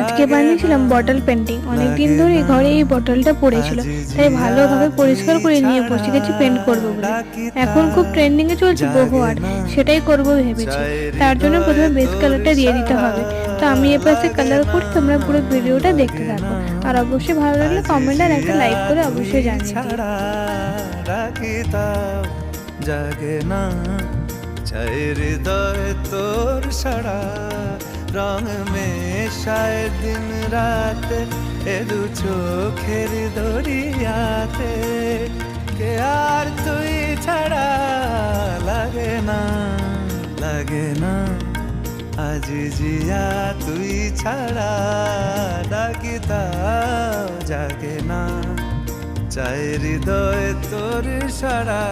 আজকে বানিয়েছিলাম bottle painting. অনেকদিন ধরে ঘরে এই বটলটা পড়েছিল, তাই ভালোভাবে পরিষ্কার করে নিয়ে বসে গেছি পেন্ট করবো বলে। এখন খুব ট্রেন্ডিং এ চলছে বহু আর্ট, সেটাই করবো ভেবেছি। তার জন্য প্রথমে বেস কালারটা দিয়ে দিতে হবে। তো আমি এ পাশে কালার করি, তোমরা পুরো ভিডিওটা দেখতে থাকো। আর অবশ্যই ভালো লাগলে কমেন্ট আর একটা লাইক করে অবশ্যই জানিয়ে দিও। জাগে না চাই হৃদয় তোর সারা রং মেশায় দিন রাতে এ দু চোখের দরিয়াতে কে আর তুই ছাড়া লাগে না লাগে না আজ জিয়া তুই ছাড়া ডাকি তাও জাগে না চাই হৃদয় তোর সারা।